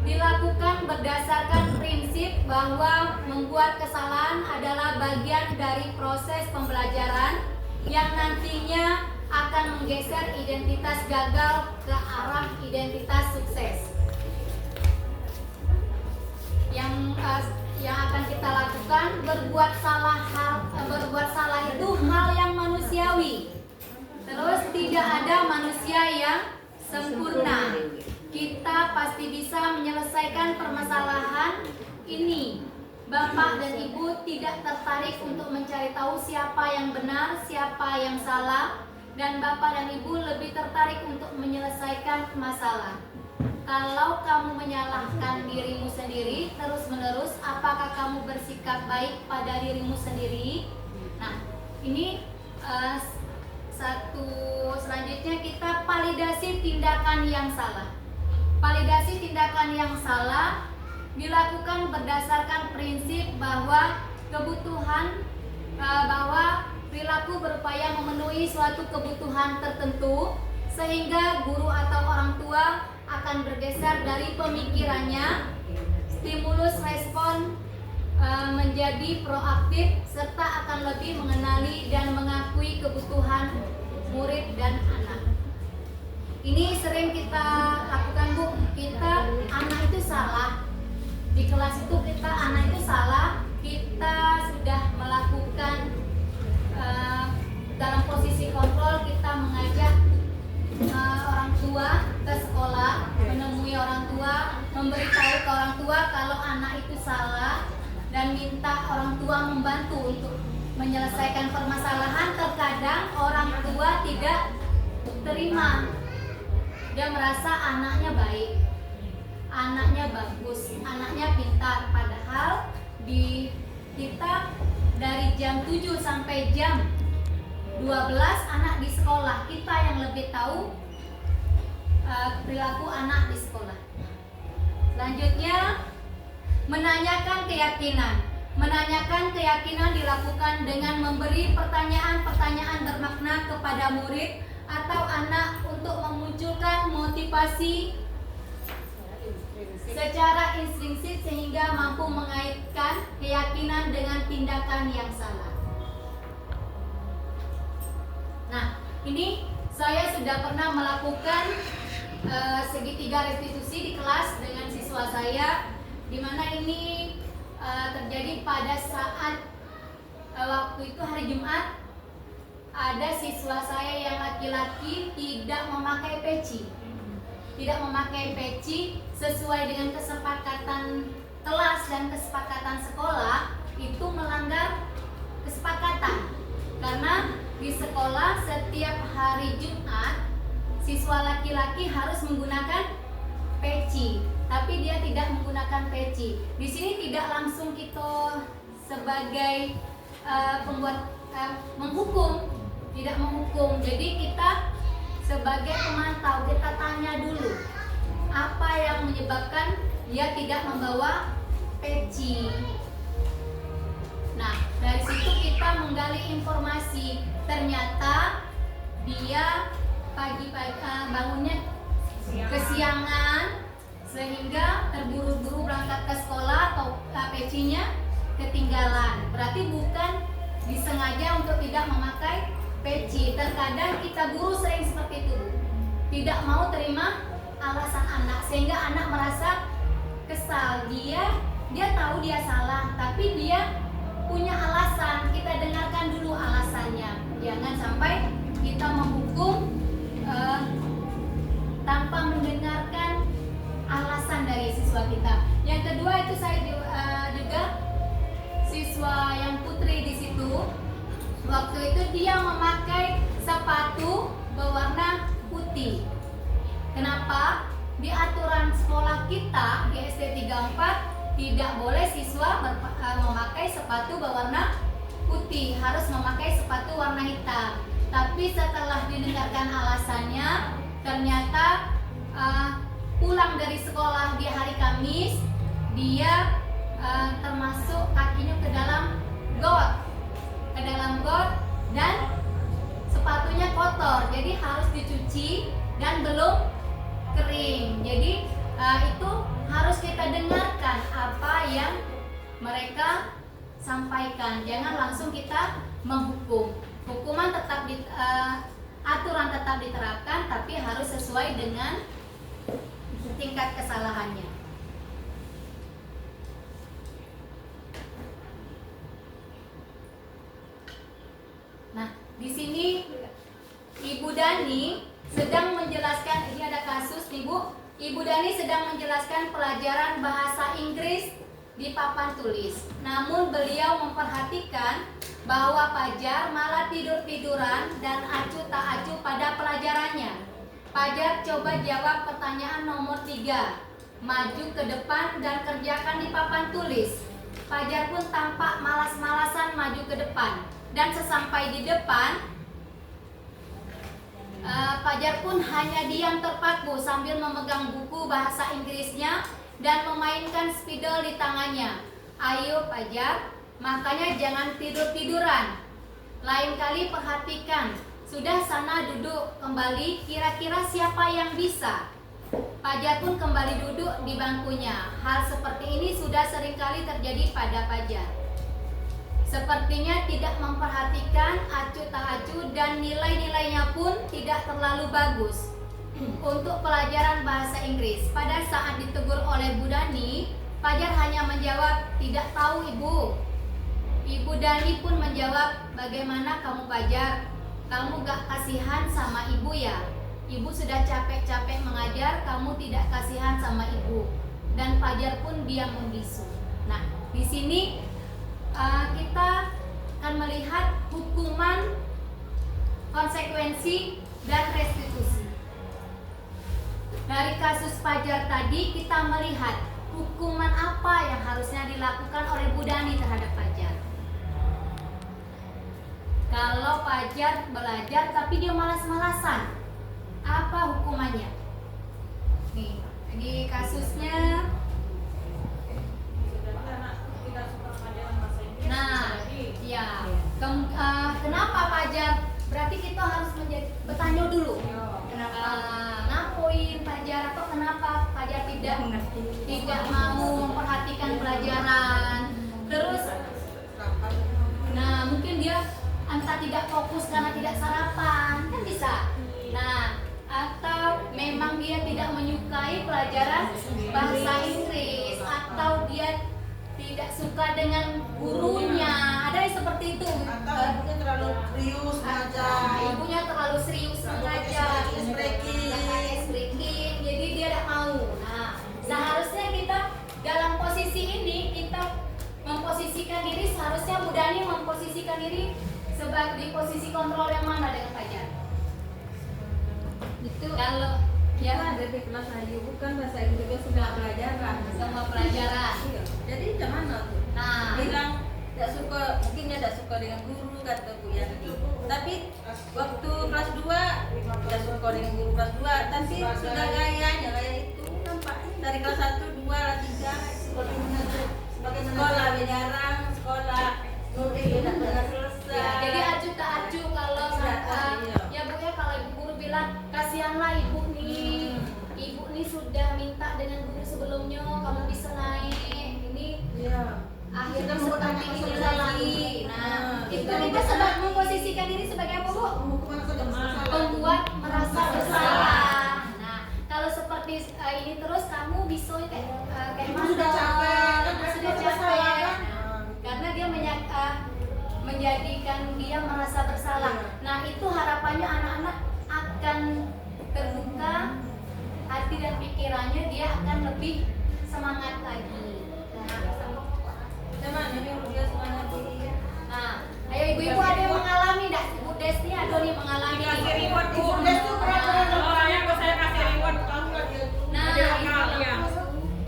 dilakukan berdasarkan prinsip bahwa membuat kesalahan adalah bagian dari proses pembelajaran yang nantinya akan menggeser identitas gagal ke arah identitas sukses. Yang akan kita lakukan, berbuat salah itu hal yang manusiawi. Terus tidak ada manusia yang sempurna. Kita pasti bisa menyelesaikan permasalahan ini. Bapak dan Ibu tidak tertarik untuk mencari tahu siapa yang benar, siapa yang salah, dan Bapak dan Ibu lebih tertarik untuk menyelesaikan masalah. Kalau kamu menyalahkan dirimu sendiri terus-menerus, apakah kamu bersikap baik pada dirimu sendiri? Nah, ini selanjutnya kita validasi tindakan yang salah. Validasi tindakan yang salah dilakukan berdasarkan prinsip bahwa perilaku berupaya memenuhi suatu kebutuhan tertentu, sehingga guru atau orang tua akan bergeser dari pemikirannya, stimulus respon menjadi proaktif, serta akan lebih mengenali dan mengakui kebutuhan murid dan anak. Ini sering kita lakukan, Bu. Anak itu salah. Di kelas itu anak itu salah. Kita sudah melakukan dalam posisi kontrol, kita mengajak orang tua ke sekolah, menemui orang tua, memberitahu ke orang tua kalau anak itu salah, dan minta orang tua membantu untuk menyelesaikan permasalahan. Terkadang orang tua tidak terima. Dia merasa anaknya baik, anaknya bagus, anaknya pintar. Padahal kita dari jam 7 sampai jam 12 anak di sekolah, kita yang lebih tahu perilaku anak di sekolah. Selanjutnya, menanyakan keyakinan. Menanyakan keyakinan dilakukan dengan memberi pertanyaan-pertanyaan bermakna kepada murid atau anak untuk memunculkan motivasi secara instinktif sehingga mampu mengaitkan keyakinan dengan tindakan yang salah. Nah, ini saya sudah pernah melakukan segitiga restitusi di kelas dengan siswa saya, di mana ini terjadi pada saat waktu itu hari Jumat. Ada siswa saya yang laki-laki tidak memakai peci. Tidak memakai peci sesuai dengan kesepakatan kelas dan kesepakatan sekolah, itu melanggar kesepakatan. Karena di sekolah setiap hari Jumat siswa laki-laki harus menggunakan peci, tapi dia tidak menggunakan peci. Di sini tidak langsung kita sebagai pembuat menghukum, tidak menghukum. Jadi kita sebagai pemantau, kita tanya dulu apa yang menyebabkan dia tidak membawa peci. Nah, dari situ kita menggali informasi. Ternyata dia pagi-pagi bangunnya kesiangan sehingga terburu-buru berangkat ke sekolah atau pecinya ketinggalan. Berarti bukan disengaja untuk tidak memakai peci. Terkadang kita guru sering seperti itu, Bu. Tidak mau terima alasan anak sehingga anak merasa kesal. Dia tahu dia salah, tapi dia punya alasan. Kita dengarkan dulu alasannya. Jangan sampai kita menghukum tanpa mendengarkan alasan dari siswa kita. Yang kedua itu saya juga siswa yang putri di situ. Waktu itu dia memakai sepatu berwarna putih. Kenapa? Di aturan sekolah kita di SD 34 tidak boleh siswa memakai sepatu berwarna putih, harus memakai sepatu warna hitam. Tapi setelah didengarkan alasannya, ternyata pulang dari sekolah di hari Kamis, dia termasuk kakinya ke dalam got dan sepatunya kotor, jadi harus dicuci dan belum kering. Jadi itu harus kita dengarkan apa yang mereka sampaikan, jangan langsung kita menghukum. Hukuman tetap aturan tetap diterapkan, tapi harus sesuai dengan tingkat kesalahannya. Nah, di sini Ibu Dani sedang menjelaskan, ini ada kasus nih, Bu. Ibu Dani sedang menjelaskan pelajaran bahasa Inggris di papan tulis. Namun beliau memperhatikan bahwa Fajar malah tidur-tiduran dan acuh tak acuh pada pelajarannya. Fajar coba jawab pertanyaan nomor 3. Maju ke depan dan kerjakan di papan tulis. Fajar pun tampak malas-malasan maju ke depan. Dan sesampai di depan, Fajar pun hanya diam terpaku sambil memegang buku bahasa Inggrisnya dan memainkan spidol di tangannya. Ayo Fajar, makanya jangan tidur-tiduran. Lain kali perhatikan. Sudah sana duduk kembali, kira-kira siapa yang bisa? Fajar pun kembali duduk di bangkunya. Hal seperti ini sudah seringkali terjadi pada Fajar. Sepertinya tidak memperhatikan, acuh tak acuh, dan nilai-nilainya pun tidak terlalu bagus untuk pelajaran bahasa Inggris. Pada saat ditegur oleh Bu Dani, Fajar hanya menjawab, "Tidak tahu Ibu." Ibu Dani pun menjawab, "Bagaimana kamu Fajar? Kamu gak kasihan sama ibu ya? Ibu sudah capek-capek mengajar, kamu tidak kasihan sama ibu." Dan Fajar pun diam membisu. Nah, di sini kita akan melihat hukuman, konsekuensi, dan restitusi. Dari kasus Fajar tadi kita melihat hukuman apa yang harusnya dilakukan oleh Bu Dani terhadap Fajar. Kalau Fajar belajar tapi dia malas-malasan, apa hukumannya? Nih, di kasusnya. Nah, ya. Kenapa Fajar? Berarti kita harus bertanya dulu. Ngapain Fajar, atau kenapa Fajar tidak mau memperhatikan pelajaran? Terus, nah mungkin dia entah tidak fokus karena tidak sarapan, kan bisa. Nah, atau memang dia tidak menyukai pelajaran bahasa Inggris, atau dia tidak suka dengan gurunya. Ada yang seperti itu. Atau ibunya terlalu serius mengajar. Ibunya terlalu serius mengajar. Breaking. Jadi dia tidak mau. Nah, seharusnya kita dalam posisi ini kita memposisikan diri, seharusnya Bu Dani memposisikan diri sebagai di posisi kontrol yang mana dengan Fajar? Itu kalau Ya, dari kelas aja bukan bahasa Inggris juga sudah pelajaran. pelajaran. Iya. Jadi gimana tuh? Nah, Bilang tidak suka, mungkin dia tidak suka dengan guru kata Bu Yani. Tapi waktu kelas 2 tidak suka dengan guru kelas 2, tapi sudah gayanya kayak itu nampaknya dari kelas 1, 2, 3 sekolah jarang, sekolah nulis tidak pernah selesai. ya, jadi acu tak acu kalau ya Bu ya, kalau ibu guru bilang kasihanlah ibu nih, ibu nih sudah minta dengan guru sebelumnya kamu bisa naik, ini Iya. akhirnya Sudah membuat seperti anak ini bersalah. lagi. Nah, itu Sudah kita sebab memposisikan diri sebagai apa Bu? Hukuman saja bersalah. Membuat merasa bersalah. Nah, kalau seperti ini terus kamu bisa kayak Ibu sudah capek, kan sudah merasa bersalah, capek. kan? Nah, karena dia menjadikan dia merasa bersalah. Nah, itu harapannya anak-anak akan terbuka hati dan pikirannya, dia akan lebih semangat lagi. Cuman ini dia semangat dia. Nah, ayo ibu-ibu ada yang mengalami enggak? Bu Desti ada nih mengalami. Dikasih reward Bu. Ibu Desti pernah Oh, saya ke saya kasih reward kamu lagi. Nah, Ada itu. kalian.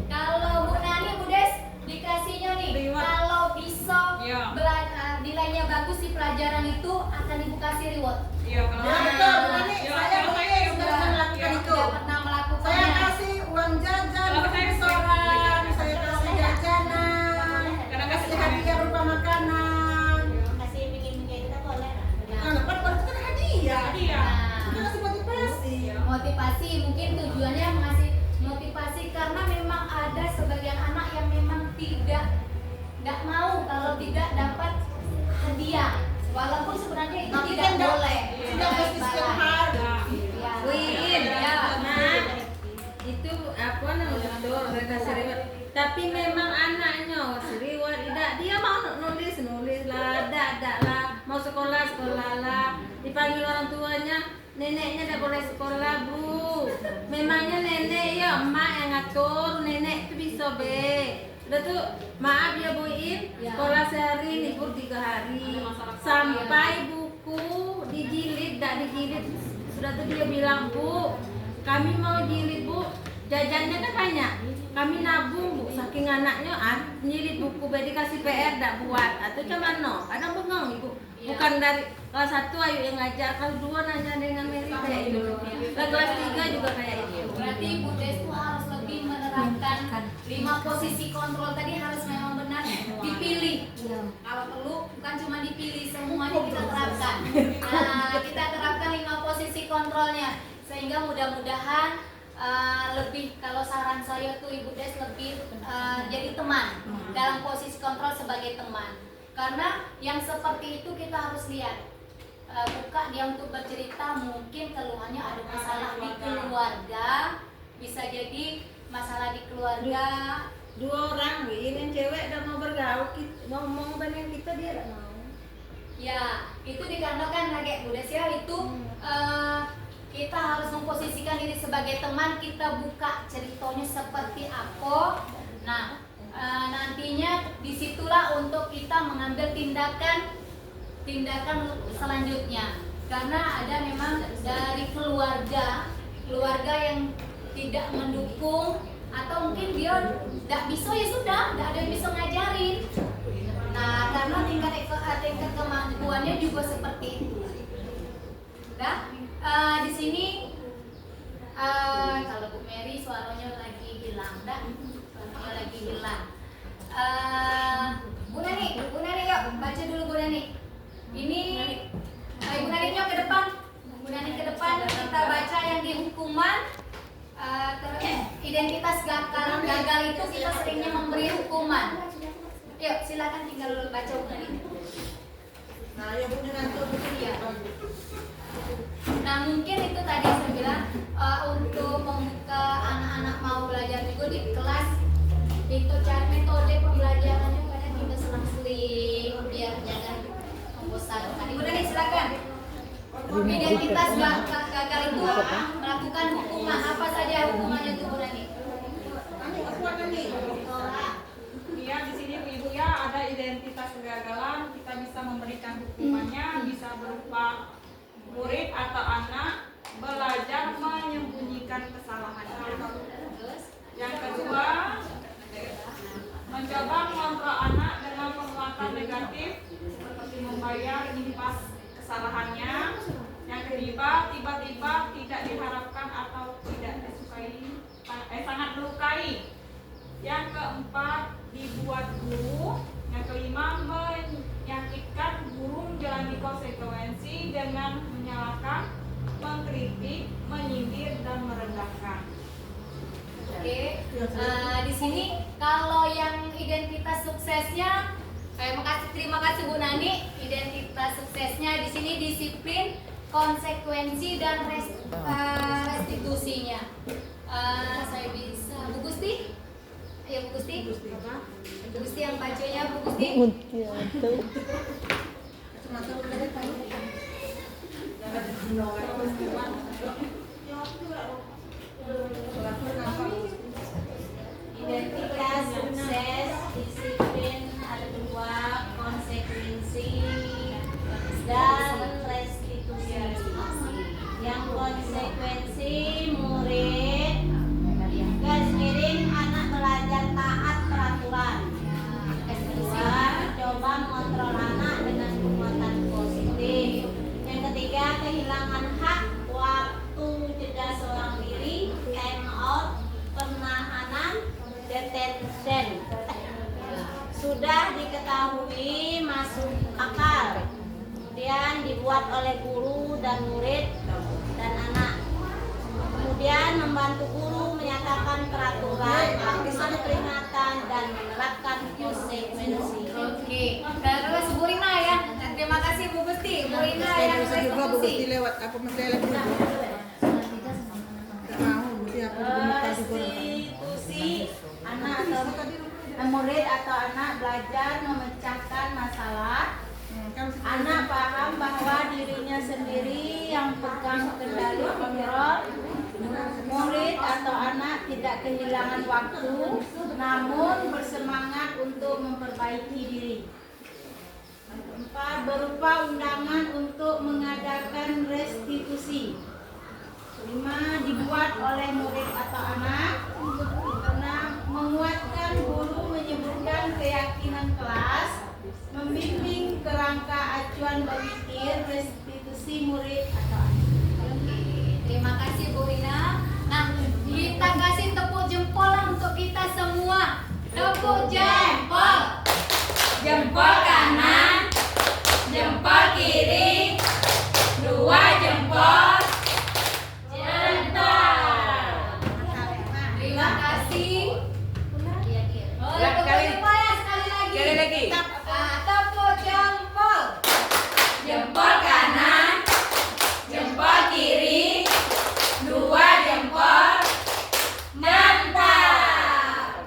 Kalau Bu Nani, Bu Des dikasihnya nih, Reward. kalau bisa Iya. nilainya bagus di pelajaran itu akan ibu kasih reward. Iya, kalau Ya betul, Bu Nani. Iya, Saya kalau mungkin saya sudah juga. melakukan Iya. itu. Sudah pernah Saya melakukannya. kasih uang jajan Kalau untuk saya restoran, saya kasih jajanan, Kadang kasih kasih hadiah berupa makanan. Kasih minggir-minggir kita boleh. Nah, kan itu kan hadiah. Iya. Nah, Kita kasih motivasi. motivasi mungkin tujuannya mengasih motivasi karena memang ada sebagian anak yang memang tidak mau kalau tidak dapat hadiah, walaupun sebenarnya itu Tapi tidak kan nggak- boleh. tidak mesti setiap hari. Ya. Win, Ya. nah itu apa namanya tuh kasih reward. Tapi memang anaknya kasih reward tidak, dia mau nulis lah, tidak lah, mau sekolah lah, dipanggil orang tuanya, neneknya tidak boleh sekolah Bu. Memangnya nenek ya emak yang ngatur, nenek itu bisa be. Udah tuh maaf ya Bu In, Ya. sekolah sehari libur 3 hari, sampai buku dijilid, tidak dijilid. Sudah tuh dia bilang Bu, kami mau jilid Bu, jajannya kan banyak, kami nabung Bu, saking anaknya nyilid buku, be dikasih PR tidak buat, atau cuman no, kadang bengong Ibu, bukan dari kelas 1 ayo yang ngajar, kelas 2 nanya dengan Mary kayak itu, kelas 3 juga kayak itu. Berarti Bu Des tuh harus lebih menerapkan 5 posisi kontrol tadi, harus memang benar dipilih. Kalau perlu bukan cuma dipilih, semuanya kita terapkan. Nah, kita terapkan 5 posisi kontrolnya sehingga mudah-mudahan lebih, kalau saran saya tuh Ibu Des lebih jadi teman dalam posisi kontrol sebagai teman. Karena yang seperti itu kita harus lihat. Buka dia untuk bercerita, mungkin keluhannya ada masalah di keluarga, bisa jadi masalah di keluarga. 2 orang Win, yang cewek udah mau bergaul, ngomong dengan kita dia tidak mau. Ya, itu dikarenakan lagi Bu Des ya, itu kita harus memposisikan diri sebagai teman, kita buka ceritanya seperti apa. Nah, nantinya disitulah untuk kita mengambil tindakan selanjutnya. Karena ada memang dari keluarga yang tidak mendukung, atau mungkin dia tidak bisa, ya sudah, tidak ada yang bisa ngajarin. Nah, karena tingkat kemampuannya juga seperti itu. Nah, di sini kalau Bu Mary suaranya lagi hilang, suaranya lagi hilang. Bu Nani yuk baca dulu Bu Nani. Ini Ibu Nani yuk ke depan. Bu Nani ke depan, kita baca yang di hukuman. Identitas gagal itu kita seringnya memberi hukuman. Yuk silakan tinggal baca Bu Nani. Nah, ya Bu dengan tuh Iya. Nah mungkin itu tadi saya bilang untuk membuka anak-anak mau belajar juga di kelas, itu cari metode pembelajarannya kadang kita selang-seling biar jangan membosankan. Ibu Nani silakan. Identitas gagal itu melakukan hukuman, apa saja hukumannya itu Bu Nani? Iya, di sini Ibu ya ada identitas kegagalan, kita bisa memberikan hukumannya, bisa berupa murid atau anak belajar menyembunyikan kesalahannya. Yang kedua, baik. Yang keempat, dibuat guru. Yang kelima, meyakinkan guru menjalani konsekuensi dengan menyalahkan, mengkritik, menyindir, dan merendahkan. Oke, di sini kalau yang identitas suksesnya, terima kasih Bu Nani. Identitas suksesnya di sini disiplin, konsekuensi, dan restitusinya. Saya bisa, Bu Gusti? Ayo Bu Gusti. Bu Gusti yang bacanya, Bu Gusti. Identitas sukses, disiplin, ada 2, konsekuensi dan restitusi. Yang konsekuensi, murid garis miring anak belajar taat peraturan. Kedua, coba mengontrol anak dengan kekuatan positif. Yang ketiga, kehilangan hak waktu jeda seorang diri, time out, penahanan, detention. Sudah diketahui masuk akal, kemudian dibuat oleh guru dan murid dan anak. Kemudian membantu guru menyatakan peraturan, melakukan peringatan, dan menerapkan konsekuensi. Oke, terus Bu Rina ya. Terima kasih Bu Gusti. Bu Rina yang restitusi. lewat apa masalah dulu. Restitusi, anak atau murid atau anak belajar memecahkan masalah. Anak paham bahwa dirinya sendiri yang pegang kendali kontrol. Murid atau anak tidak kehilangan waktu, namun bersemangat untuk memperbaiki diri. 4. Berupa undangan untuk mengadakan restitusi. 5. Dibuat oleh murid atau anak. 6. Menguatkan guru menyebutkan keyakinan kelas, membimbing kerangka acuan berpikir restitusi murid atau anak. Terima kasih Bu Rina. Nah, kita kasih tepuk jempol untuk kita semua. Tepuk jempol. Jempol kanan, jempol kiri, 2 jempol. Jempol. Terima kasih. Oh, tepuk jempol ya sekali lagi. Tepuk jempol. Jempol kanan, jempol kiri, 2 jempol. Mantap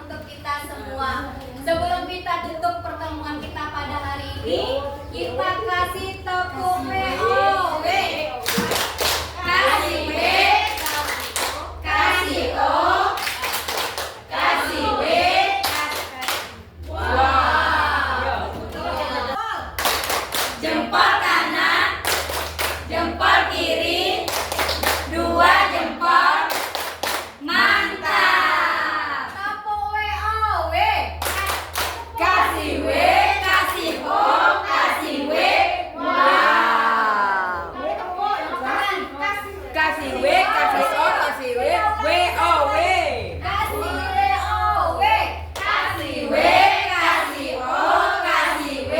untuk kita semua. Sebelum kita tutup pertemuan kita pada hari ini, kita kasih tepuk WOW. Kasih W, kasih O, kasih W. Wow. Jempol kanan, jempol kiri, 2 jempol. Mantap. Tepuk WOW. Kasih W, kasih O, kasih W. Wow. Kasih W, kasih O, kasih W, WOW. Kasih WOW. Kasih W, kasih O, kasih W.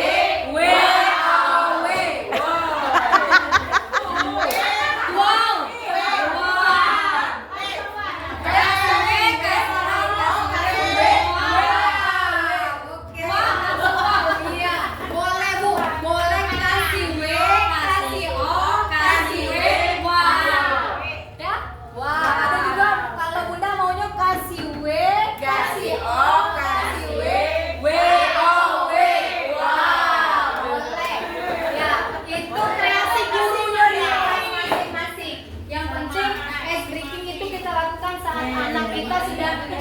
WOW. Wow. Yang penting ice breaking itu kita lakukan saat anak kita sudah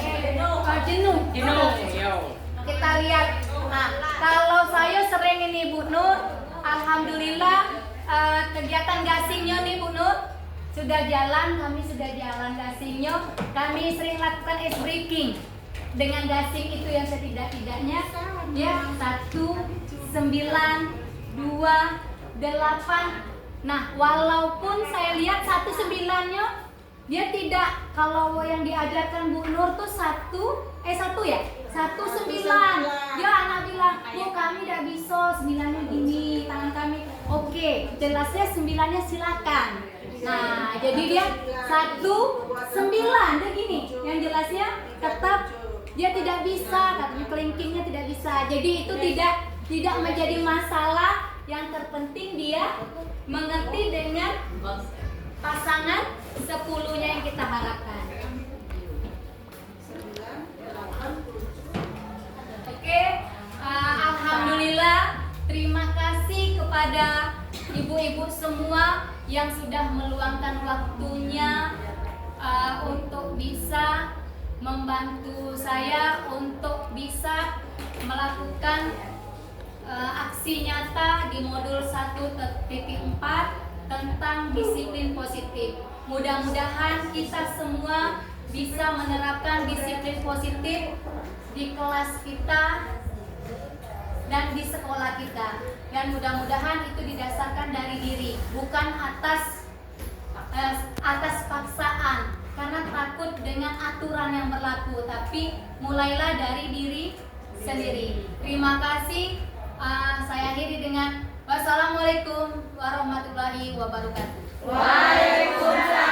jenuh. Kita lihat. Nah, kalau saya sering ini Bu Nur, alhamdulillah kegiatan gasingnya nih Bu Nur sudah jalan, kami sudah jalan gasingnya. Kami sering lakukan ice breaking dengan gasing itu yang setidak-tidaknya ya 1, 9, 2, 8. Nah, walaupun saya lihat 1 9-nya Dia tidak, kalau yang diajarkan Bu Nur tuh 1 ya? 1-9. Dia anak bilang, Bu kami tidak bisa, 9-nya gini, tangan kami. Oke, jelasnya 9-nya silakan. Nah, jadi dia 1-9, dia gini. Yang jelasnya tetap dia tidak bisa, katanya kelingkingnya tidak bisa. Jadi itu tidak menjadi masalah. Yang terpenting dia mengerti dengan pasangan 10-nya yang kita harapkan. Oke, alhamdulillah, terima kasih kepada ibu-ibu semua yang sudah meluangkan waktunya untuk bisa membantu saya untuk bisa melakukan aksi nyata di modul 1.4 tentang disiplin positif. Mudah-mudahan kita semua bisa menerapkan disiplin positif di kelas kita dan di sekolah kita. Dan mudah-mudahan itu didasarkan dari diri, bukan atas paksaan, karena takut dengan aturan yang berlaku, tapi mulailah dari diri sendiri. Terima kasih. Saya akhiri dengan wassalamualaikum warahmatullahi wabarakatuh. Waalaikumsalam.